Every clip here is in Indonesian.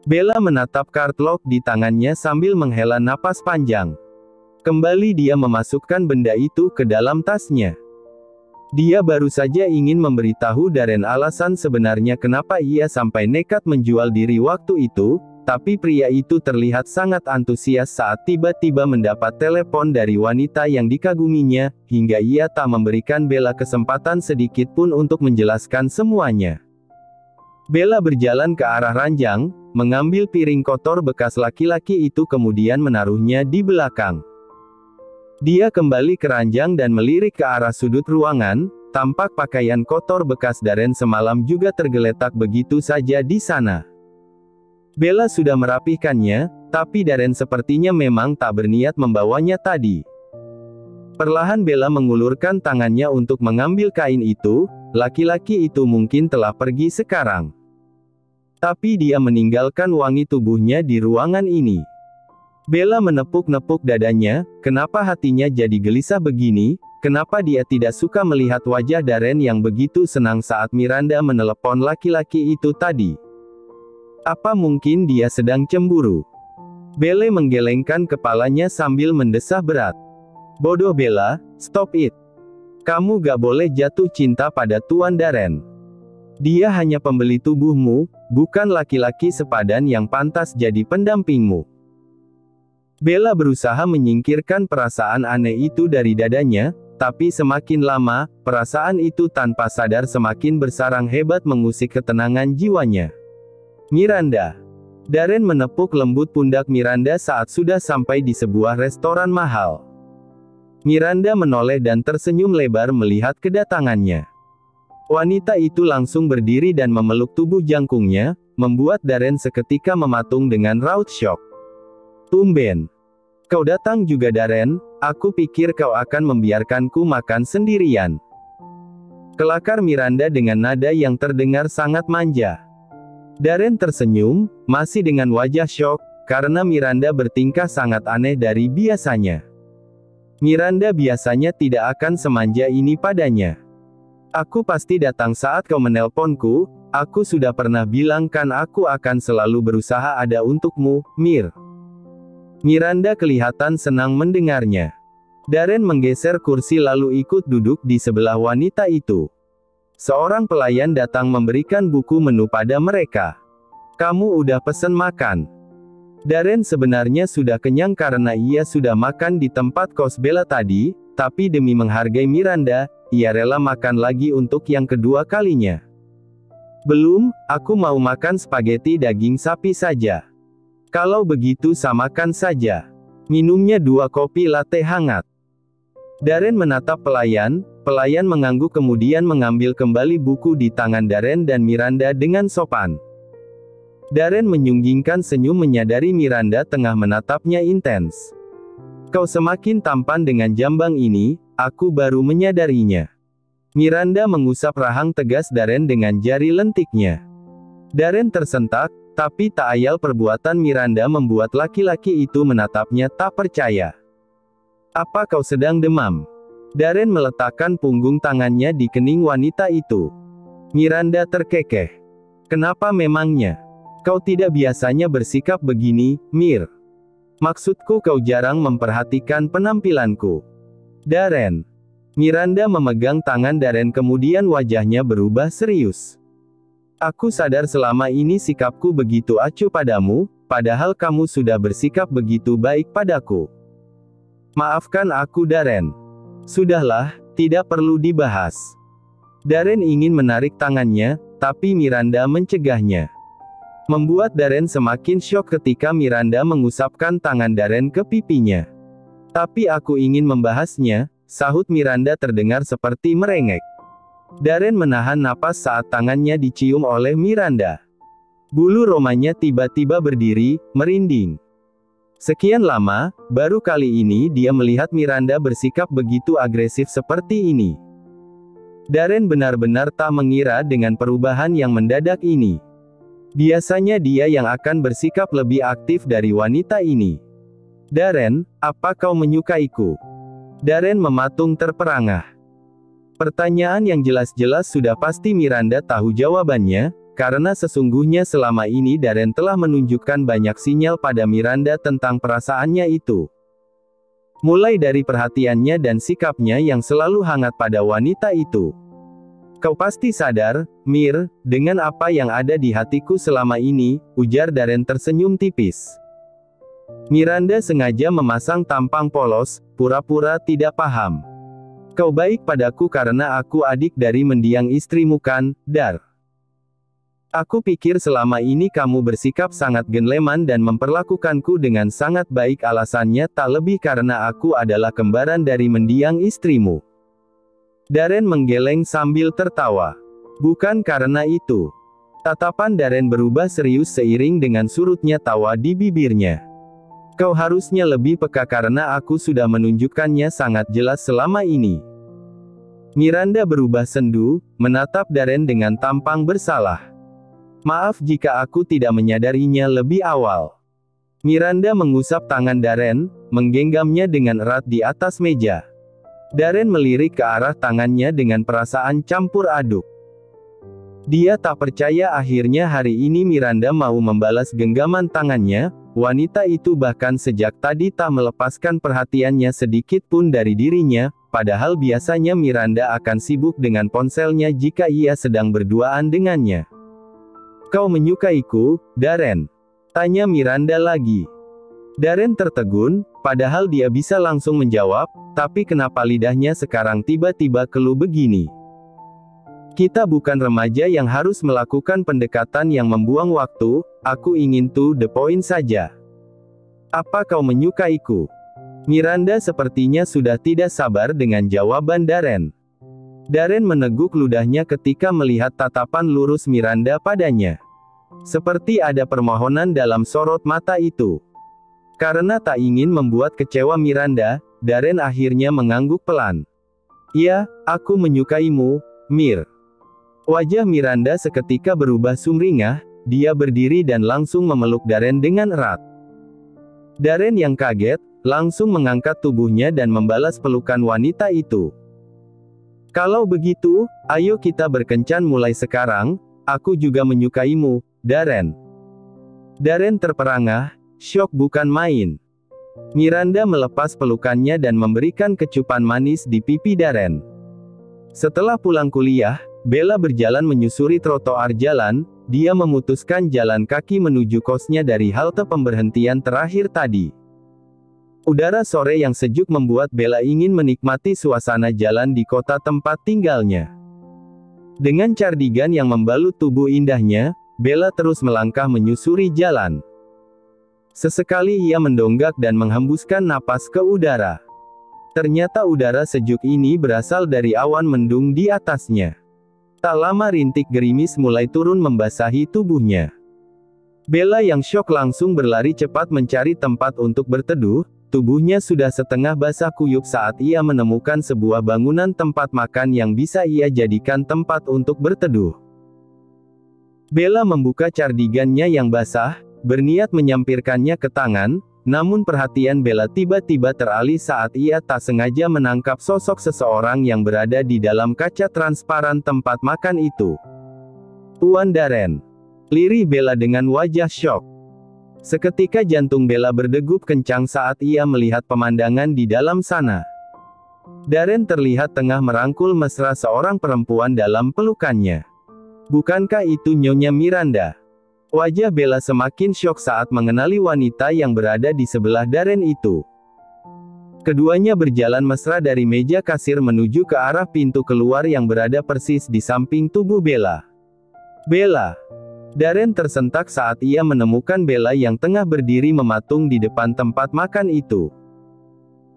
Bella menatap cardlock di tangannya sambil menghela napas panjang. Kembali dia memasukkan benda itu ke dalam tasnya. Dia baru saja ingin memberitahu Darren alasan sebenarnya kenapa ia sampai nekat menjual diri waktu itu, tapi pria itu terlihat sangat antusias saat tiba-tiba mendapat telepon dari wanita yang dikaguminya, hingga ia tak memberikan Bella kesempatan sedikit pun untuk menjelaskan semuanya. Bella berjalan ke arah ranjang, mengambil piring kotor bekas laki-laki itu kemudian menaruhnya di belakang. Dia kembali ke ranjang dan melirik ke arah sudut ruangan, tampak pakaian kotor bekas Darren semalam juga tergeletak begitu saja di sana. Bella sudah merapihkannya, tapi Darren sepertinya memang tak berniat membawanya tadi. Perlahan Bella mengulurkan tangannya untuk mengambil kain itu, laki-laki itu mungkin telah pergi sekarang. Tapi dia meninggalkan wangi tubuhnya di ruangan ini. Bella menepuk-nepuk dadanya, kenapa hatinya jadi gelisah begini, kenapa dia tidak suka melihat wajah Darren yang begitu senang saat Miranda menelepon laki-laki itu tadi. Apa mungkin dia sedang cemburu? Bella menggelengkan kepalanya sambil mendesah berat. Bodoh Bella, stop it. Kamu gak boleh jatuh cinta pada Tuan Darren. Dia hanya pembeli tubuhmu, bukan laki-laki sepadan yang pantas jadi pendampingmu. Bella berusaha menyingkirkan perasaan aneh itu dari dadanya, tapi semakin lama, perasaan itu tanpa sadar semakin bersarang hebat mengusik ketenangan jiwanya. Miranda. Darren menepuk lembut pundak Miranda saat sudah sampai di sebuah restoran mahal. Miranda menoleh dan tersenyum lebar melihat kedatangannya. Wanita itu langsung berdiri dan memeluk tubuh jangkungnya, membuat Darren seketika mematung dengan raut syok. Tumben. Kau datang juga Darren, aku pikir kau akan membiarkanku makan sendirian. Kelakar Miranda dengan nada yang terdengar sangat manja. Darren tersenyum, masih dengan wajah syok, karena Miranda bertingkah sangat aneh dari biasanya. Miranda biasanya tidak akan semanja ini padanya. Aku pasti datang saat kau menelponku, aku sudah pernah bilang kan aku akan selalu berusaha ada untukmu, Mir. Miranda kelihatan senang mendengarnya. Darren menggeser kursi lalu ikut duduk di sebelah wanita itu. Seorang pelayan datang memberikan buku menu pada mereka. Kamu udah pesen makan? Darren sebenarnya sudah kenyang karena ia sudah makan di tempat kos Bella tadi, tapi demi menghargai Miranda, ia rela makan lagi untuk yang kedua kalinya. Belum, aku mau makan spaghetti daging sapi saja. Kalau begitu samakan saja. Minumnya 2 kopi latte hangat. Darren menatap pelayan, pelayan mengangguk kemudian mengambil kembali buku di tangan Darren dan Miranda dengan sopan. Darren menyunggingkan senyum menyadari Miranda tengah menatapnya intens. Kau semakin tampan dengan jambang ini, aku baru menyadarinya. Miranda mengusap rahang tegas Darren dengan jari lentiknya. Darren tersentak, tapi tak ayal perbuatan Miranda membuat laki-laki itu menatapnya tak percaya. Apa kau sedang demam? Darren meletakkan punggung tangannya di kening wanita itu. Miranda terkekeh. Kenapa memangnya? Kau tidak biasanya bersikap begini, Mir. Maksudku kau jarang memperhatikan penampilanku. Darren. Miranda memegang tangan Darren kemudian wajahnya berubah serius. Aku sadar selama ini sikapku begitu acuh padamu, padahal kamu sudah bersikap begitu baik padaku. Maafkan aku Darren. Sudahlah, tidak perlu dibahas. Darren ingin menarik tangannya, tapi Miranda mencegahnya. Membuat Darren semakin syok ketika Miranda mengusapkan tangan Darren ke pipinya. Tapi aku ingin membahasnya, sahut Miranda terdengar seperti merengek. Darren menahan napas saat tangannya dicium oleh Miranda. Bulu romanya tiba-tiba berdiri, merinding. Sekian lama, baru kali ini dia melihat Miranda bersikap begitu agresif seperti ini. Darren benar-benar tak mengira dengan perubahan yang mendadak ini. Biasanya dia yang akan bersikap lebih aktif dari wanita ini. Darren, apa kau menyukaiku? Darren mematung terperangah. Pertanyaan yang jelas-jelas sudah pasti Miranda tahu jawabannya, karena sesungguhnya selama ini Darren telah menunjukkan banyak sinyal pada Miranda tentang perasaannya itu. Mulai dari perhatiannya dan sikapnya yang selalu hangat pada wanita itu. Kau pasti sadar, Mir, dengan apa yang ada di hatiku selama ini, ujar Darren tersenyum tipis. Miranda sengaja memasang tampang polos, pura-pura tidak paham. Kau baik padaku karena aku adik dari mendiang istrimu kan, Dar? Aku pikir selama ini kamu bersikap sangat gentleman dan memperlakukanku dengan sangat baik, alasannya tak lebih karena aku adalah kembaran dari mendiang istrimu. Darren menggeleng sambil tertawa. Bukan karena itu. Tatapan Darren berubah serius seiring dengan surutnya tawa di bibirnya. Kau harusnya lebih peka karena aku sudah menunjukkannya sangat jelas selama ini. Miranda berubah sendu, menatap Darren dengan tampang bersalah. Maaf jika aku tidak menyadarinya lebih awal. Miranda mengusap tangan Darren, menggenggamnya dengan erat di atas meja. Darren melirik ke arah tangannya dengan perasaan campur aduk. Dia tak percaya akhirnya hari ini Miranda mau membalas genggaman tangannya. Wanita itu bahkan sejak tadi tak melepaskan perhatiannya sedikit pun dari dirinya, padahal biasanya Miranda akan sibuk dengan ponselnya jika ia sedang berduaan dengannya. Kau menyukaiku, Darren? Tanya Miranda lagi. Darren tertegun, padahal dia bisa langsung menjawab, tapi kenapa lidahnya sekarang tiba-tiba keluh begini? Kita bukan remaja yang harus melakukan pendekatan yang membuang waktu, aku ingin to the point saja. Apa kau menyukaiku? Miranda sepertinya sudah tidak sabar dengan jawaban Darren. Darren meneguk ludahnya ketika melihat tatapan lurus Miranda padanya. Seperti ada permohonan dalam sorot mata itu. Karena tak ingin membuat kecewa Miranda, Darren akhirnya mengangguk pelan. Ya, aku menyukaimu, Mir. Wajah Miranda seketika berubah sumringah, dia berdiri dan langsung memeluk Darren dengan erat. Darren yang kaget, langsung mengangkat tubuhnya dan membalas pelukan wanita itu. Kalau begitu, ayo kita berkencan mulai sekarang, aku juga menyukaimu, Darren. Darren terperangah, syok bukan main. Miranda melepas pelukannya dan memberikan kecupan manis di pipi Darren. Setelah pulang kuliah, Bella berjalan menyusuri trotoar jalan, dia memutuskan jalan kaki menuju kosnya dari halte pemberhentian terakhir tadi. Udara sore yang sejuk membuat Bella ingin menikmati suasana jalan di kota tempat tinggalnya. Dengan cardigan yang membalut tubuh indahnya, Bella terus melangkah menyusuri jalan. Sesekali ia mendonggak dan menghembuskan napas ke udara. Ternyata udara sejuk ini berasal dari awan mendung di atasnya. Tak lama rintik gerimis mulai turun membasahi tubuhnya. Bella yang syok langsung berlari cepat mencari tempat untuk berteduh, tubuhnya sudah setengah basah kuyup saat ia menemukan sebuah bangunan tempat makan yang bisa ia jadikan tempat untuk berteduh. Bella membuka cardigannya yang basah, berniat menyampirkannya ke tangan, namun perhatian Bella tiba-tiba teralih saat ia tak sengaja menangkap sosok seseorang yang berada di dalam kaca transparan tempat makan itu. Tuan Darren. Lirih Bella dengan wajah syok. Seketika jantung Bella berdegup kencang saat ia melihat pemandangan di dalam sana. Darren terlihat tengah merangkul mesra seorang perempuan dalam pelukannya. Bukankah itu Nyonya Miranda? Wajah Bella semakin syok saat mengenali wanita yang berada di sebelah Darren itu. Keduanya berjalan mesra dari meja kasir menuju ke arah pintu keluar yang berada persis di samping tubuh Bella. Bella. Darren tersentak saat ia menemukan Bella yang tengah berdiri mematung di depan tempat makan itu.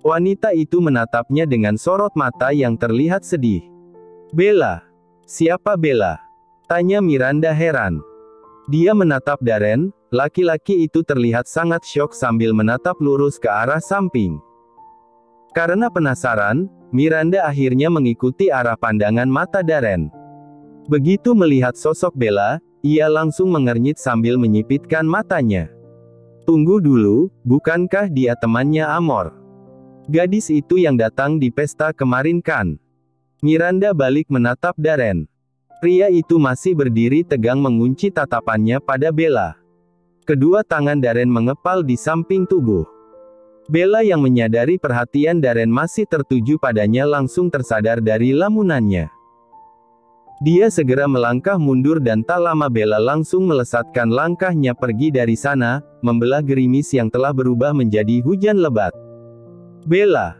Wanita itu menatapnya dengan sorot mata yang terlihat sedih. Bella. Siapa Bella? Tanya Miranda heran. Dia menatap Darren, laki-laki itu terlihat sangat syok sambil menatap lurus ke arah samping. Karena penasaran, Miranda akhirnya mengikuti arah pandangan mata Darren. Begitu melihat sosok Bella, ia langsung mengernyit sambil menyipitkan matanya. Tunggu dulu, bukankah dia temannya Amor? Gadis itu yang datang di pesta kemarin kan? Miranda balik menatap Darren. Pria itu masih berdiri tegang mengunci tatapannya pada Bella. Kedua tangan Darren mengepal di samping tubuh. Bella yang menyadari perhatian Darren masih tertuju padanya langsung tersadar dari lamunannya. Dia segera melangkah mundur dan tak lama Bella langsung melesatkan langkahnya pergi dari sana, membelah gerimis yang telah berubah menjadi hujan lebat. "Bella!"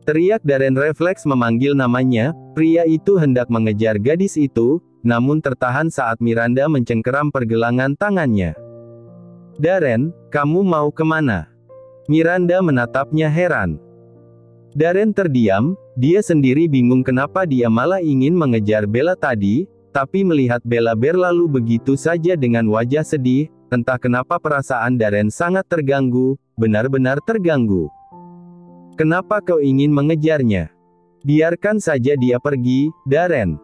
teriak Darren refleks memanggil namanya. Pria itu hendak mengejar gadis itu, namun tertahan saat Miranda mencengkeram pergelangan tangannya. "Darren, kamu mau kemana?" Miranda menatapnya heran. Darren terdiam, dia sendiri bingung kenapa dia malah ingin mengejar Bella tadi, tapi melihat Bella berlalu begitu saja dengan wajah sedih, entah kenapa perasaan Darren sangat terganggu, benar-benar terganggu. "Kenapa kau ingin mengejarnya? Biarkan saja dia pergi, Darren."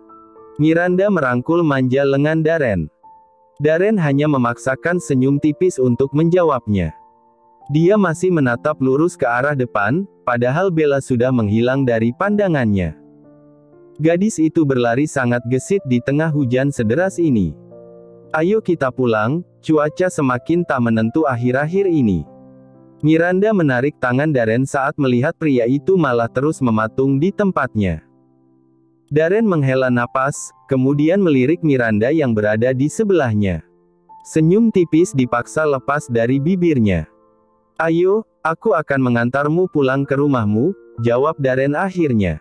Miranda merangkul manja lengan Darren. Darren hanya memaksakan senyum tipis untuk menjawabnya. Dia masih menatap lurus ke arah depan, padahal Bella sudah menghilang dari pandangannya. Gadis itu berlari sangat gesit di tengah hujan sederas ini. "Ayo kita pulang, cuaca semakin tak menentu akhir-akhir ini." Miranda menarik tangan Darren saat melihat pria itu malah terus mematung di tempatnya. Darren menghela napas, kemudian melirik Miranda yang berada di sebelahnya. Senyum tipis dipaksa lepas dari bibirnya. "Ayo, aku akan mengantarmu pulang ke rumahmu," jawab Darren akhirnya.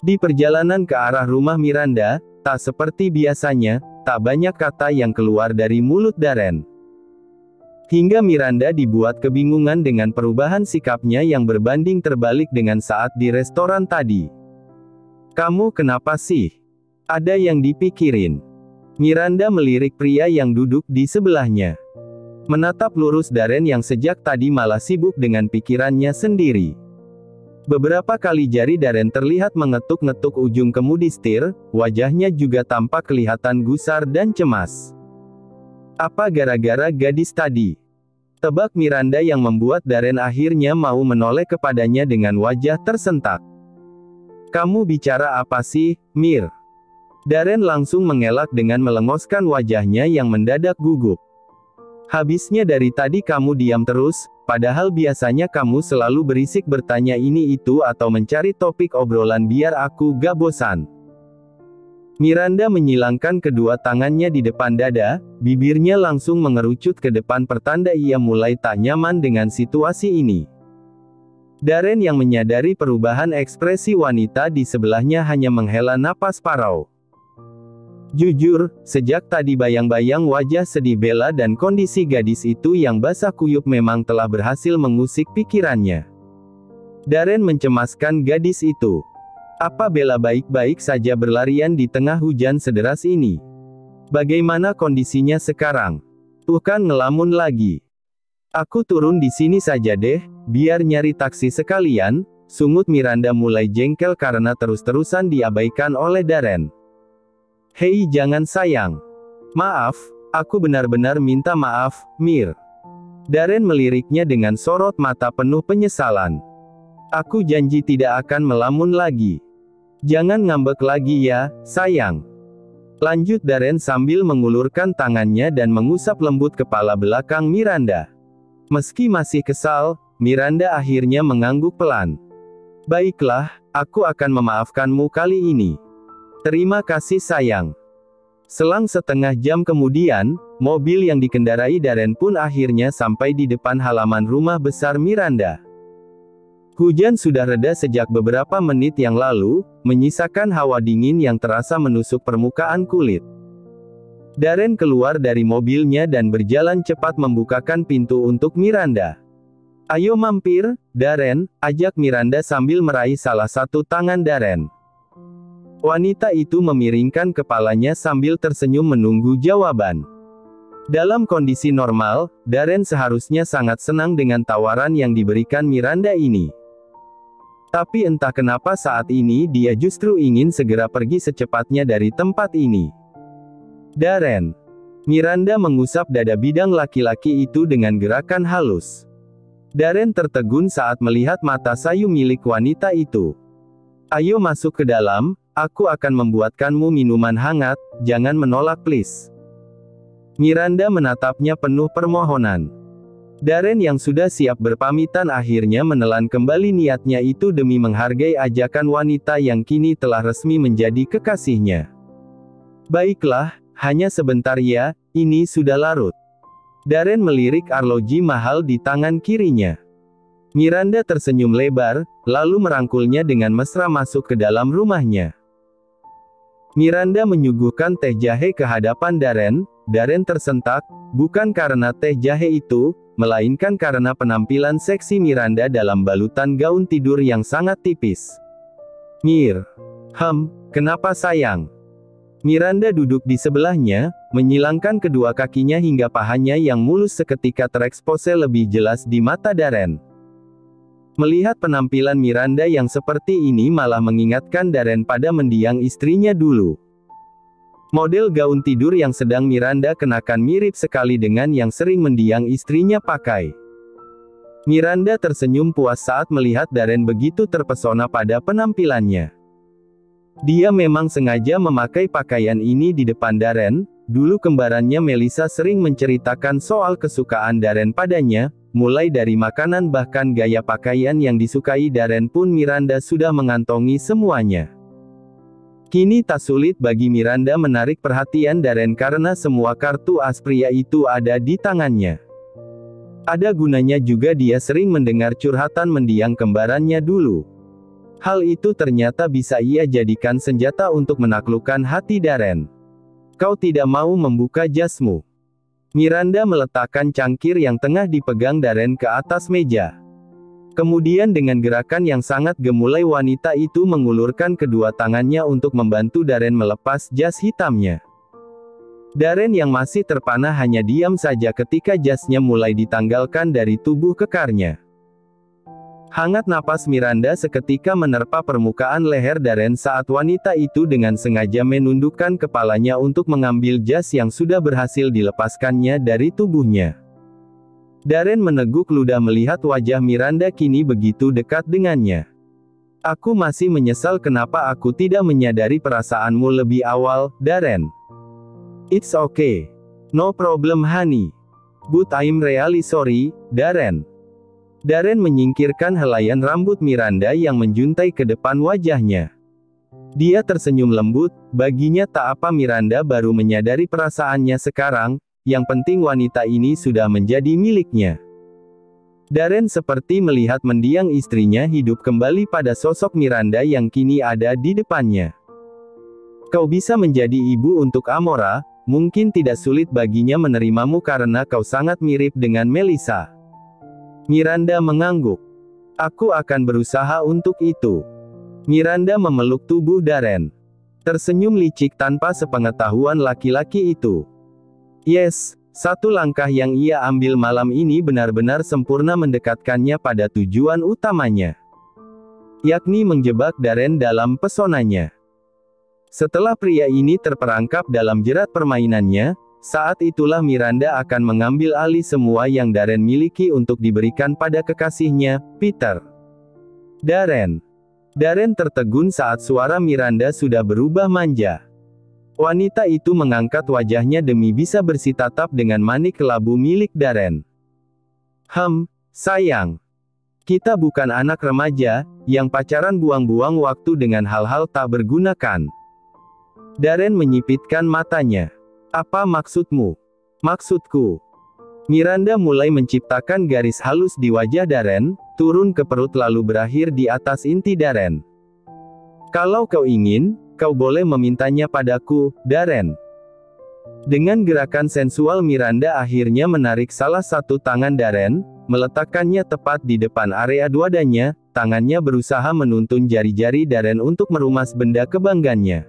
Di perjalanan ke arah rumah Miranda, tak seperti biasanya, tak banyak kata yang keluar dari mulut Darren. Hingga Miranda dibuat kebingungan dengan perubahan sikapnya yang berbanding terbalik dengan saat di restoran tadi. "Kamu kenapa sih? Ada yang dipikirin?" Miranda melirik pria yang duduk di sebelahnya. Menatap lurus Darren yang sejak tadi malah sibuk dengan pikirannya sendiri. Beberapa kali jari Darren terlihat mengetuk-ngetuk ujung kemudi setir, wajahnya juga tampak kelihatan gusar dan cemas. Apa gara-gara gadis tadi? Tebak Miranda yang membuat Darren akhirnya mau menoleh kepadanya dengan wajah tersentak. "Kamu bicara apa sih, Mir?" Darren langsung mengelak dengan melengoskan wajahnya yang mendadak gugup. "Habisnya dari tadi kamu diam terus, padahal biasanya kamu selalu berisik bertanya ini itu atau mencari topik obrolan biar aku gak bosan." Miranda menyilangkan kedua tangannya di depan dada, bibirnya langsung mengerucut ke depan pertanda ia mulai tak nyaman dengan situasi ini. Darren yang menyadari perubahan ekspresi wanita di sebelahnya hanya menghela napas parau. Jujur, sejak tadi bayang-bayang wajah sedih Bella dan kondisi gadis itu yang basah kuyup memang telah berhasil mengusik pikirannya. Darren mencemaskan gadis itu. Apa Bella baik-baik saja berlarian di tengah hujan sederas ini? Bagaimana kondisinya sekarang? Bukan ngelamun lagi. "Aku turun di sini saja deh, biar nyari taksi sekalian," sungut Miranda mulai jengkel karena terus-terusan diabaikan oleh Darren. "Hei jangan sayang. Maaf, aku benar-benar minta maaf, Mir." Darren meliriknya dengan sorot mata penuh penyesalan. "Aku janji tidak akan melamun lagi. Jangan ngambek lagi ya, sayang." Lanjut Darren sambil mengulurkan tangannya dan mengusap lembut kepala belakang Miranda. Meski masih kesal, Miranda akhirnya mengangguk pelan. "Baiklah, aku akan memaafkanmu kali ini. Terima kasih sayang." Selang setengah jam kemudian, mobil yang dikendarai Darren pun akhirnya sampai di depan halaman rumah besar Miranda. Hujan sudah reda sejak beberapa menit yang lalu, menyisakan hawa dingin yang terasa menusuk permukaan kulit. Darren keluar dari mobilnya dan berjalan cepat membukakan pintu untuk Miranda. "Ayo mampir, Darren," ajak Miranda sambil meraih salah satu tangan Darren. Wanita itu memiringkan kepalanya sambil tersenyum menunggu jawaban. Dalam kondisi normal, Darren seharusnya sangat senang dengan tawaran yang diberikan Miranda ini. Tapi entah kenapa saat ini dia justru ingin segera pergi secepatnya dari tempat ini. "Darren." Miranda mengusap dada bidang laki-laki itu dengan gerakan halus. Darren tertegun saat melihat mata sayu milik wanita itu. "Ayo masuk ke dalam, Aku akan membuatkanmu minuman hangat, jangan menolak please. Miranda menatapnya penuh permohonan. Darren yang sudah siap berpamitan akhirnya menelan kembali niatnya itu demi menghargai ajakan wanita yang kini telah resmi menjadi kekasihnya. Baiklah, hanya sebentar ya, ini sudah larut. Darren melirik arloji mahal di tangan kirinya. Miranda tersenyum lebar, lalu merangkulnya dengan mesra masuk ke dalam rumahnya. Miranda menyuguhkan teh jahe ke hadapan Darren. Darren tersentak, bukan karena teh jahe itu, melainkan karena penampilan seksi Miranda dalam balutan gaun tidur yang sangat tipis. Kenapa sayang? Miranda duduk di sebelahnya, menyilangkan kedua kakinya hingga pahanya yang mulus seketika terekspose lebih jelas di mata Darren. Melihat penampilan Miranda yang seperti ini malah mengingatkan Darren pada mendiang istrinya dulu. Model gaun tidur yang sedang Miranda kenakan mirip sekali dengan yang sering mendiang istrinya pakai. Miranda tersenyum puas saat melihat Darren begitu terpesona pada penampilannya. Dia memang sengaja memakai pakaian ini di depan Darren. Dulu kembarannya Melissa sering menceritakan soal kesukaan Darren padanya, mulai dari makanan bahkan gaya pakaian yang disukai Darren pun Miranda sudah mengantongi semuanya. Kini tak sulit bagi Miranda menarik perhatian Darren karena semua kartu as pria itu ada di tangannya. Ada gunanya juga dia sering mendengar curhatan mendiang kembarannya dulu. Hal itu ternyata bisa ia jadikan senjata untuk menaklukkan hati Darren. Kau tidak mau membuka jasmu. Miranda meletakkan cangkir yang tengah dipegang Darren ke atas meja. Kemudian dengan gerakan yang sangat gemulai wanita itu mengulurkan kedua tangannya untuk membantu Darren melepas jas hitamnya. Darren yang masih terpana hanya diam saja ketika jasnya mulai ditanggalkan dari tubuh kekarnya. Hangat napas Miranda seketika menerpa permukaan leher Darren saat wanita itu dengan sengaja menundukkan kepalanya untuk mengambil jas yang sudah berhasil dilepaskannya dari tubuhnya. Darren meneguk ludah melihat wajah Miranda kini begitu dekat dengannya. Aku masih menyesal kenapa aku tidak menyadari perasaanmu lebih awal, Darren. It's okay. No problem honey. But I'm really sorry, Darren. Darren menyingkirkan helaian rambut Miranda yang menjuntai ke depan wajahnya. Dia tersenyum lembut, baginya tak apa Miranda baru menyadari perasaannya sekarang, yang penting wanita ini sudah menjadi miliknya. Darren seperti melihat mendiang istrinya hidup kembali pada sosok Miranda yang kini ada di depannya. Kau bisa menjadi ibu untuk Amora, mungkin tidak sulit baginya menerimamu karena kau sangat mirip dengan Melissa. Miranda mengangguk. Aku akan berusaha untuk itu. Miranda memeluk tubuh Darren. Tersenyum licik tanpa sepengetahuan laki-laki itu. Yes, satu langkah yang ia ambil malam ini benar-benar sempurna mendekatkannya pada tujuan utamanya. Yakni menjebak Darren dalam pesonanya. Setelah pria ini terperangkap dalam jerat permainannya, saat itulah Miranda akan mengambil alih semua yang Darren miliki untuk diberikan pada kekasihnya, Peter. Darren tertegun saat suara Miranda sudah berubah manja. Wanita itu mengangkat wajahnya demi bisa bersitatap dengan manik kelabu milik Darren. Sayang. Kita bukan anak remaja, yang pacaran buang-buang waktu dengan hal-hal tak berguna kan. Darren menyipitkan matanya. Apa maksudmu? Maksudku. Miranda mulai menciptakan garis halus di wajah Darren, turun ke perut lalu berakhir di atas inti Darren. Kalau kau ingin, kau boleh memintanya padaku, Darren. Dengan gerakan sensual Miranda akhirnya menarik salah satu tangan Darren, meletakkannya tepat di depan area dadanya, tangannya berusaha menuntun jari-jari Darren untuk merumas benda kebanggaannya.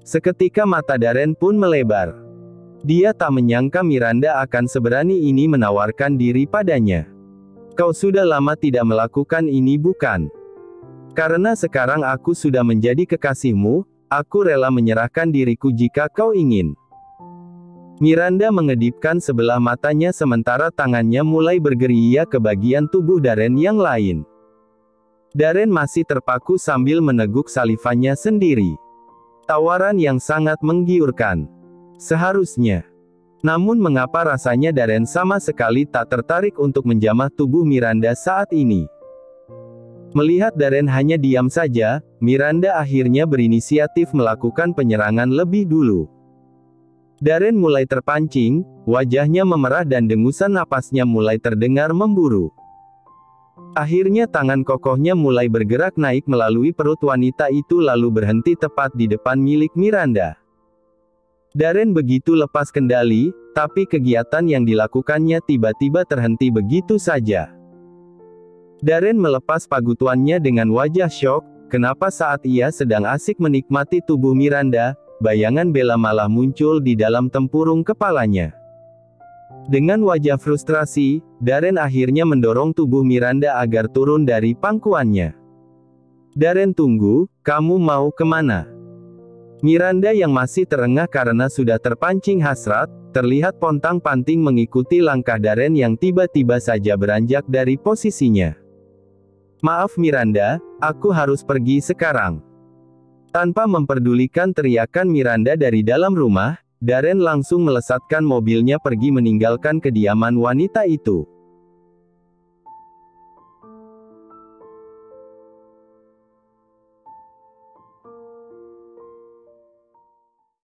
Seketika mata Darren pun melebar. Dia tak menyangka Miranda akan seberani ini menawarkan diri padanya. Kau sudah lama tidak melakukan ini bukan? Karena sekarang aku sudah menjadi kekasihmu, aku rela menyerahkan diriku jika kau ingin. Miranda mengedipkan sebelah matanya sementara tangannya mulai bergerilya ke bagian tubuh Darren yang lain. Darren masih terpaku sambil meneguk salivannya sendiri. Tawaran yang sangat menggiurkan. Seharusnya. Namun mengapa rasanya Darren sama sekali tak tertarik untuk menjamah tubuh Miranda saat ini? Melihat Darren hanya diam saja, Miranda akhirnya berinisiatif melakukan penyerangan lebih dulu. Darren mulai terpancing, wajahnya memerah dan dengusan napasnya mulai terdengar memburu. Akhirnya tangan kokohnya mulai bergerak naik melalui perut wanita itu lalu berhenti tepat di depan milik Miranda. Darren begitu lepas kendali, tapi kegiatan yang dilakukannya tiba-tiba terhenti begitu saja. Darren melepas pagutuannya dengan wajah syok, kenapa saat ia sedang asik menikmati tubuh Miranda, bayangan Bella malah muncul di dalam tempurung kepalanya. Dengan wajah frustrasi, Darren akhirnya mendorong tubuh Miranda agar turun dari pangkuannya. Darren, tunggu, kamu mau kemana? Miranda yang masih terengah karena sudah terpancing hasrat, terlihat pontang-panting mengikuti langkah Darren yang tiba-tiba saja beranjak dari posisinya. Maaf Miranda, aku harus pergi sekarang. Tanpa memperdulikan teriakan Miranda dari dalam rumah, Darren langsung melesatkan mobilnya pergi meninggalkan kediaman wanita itu.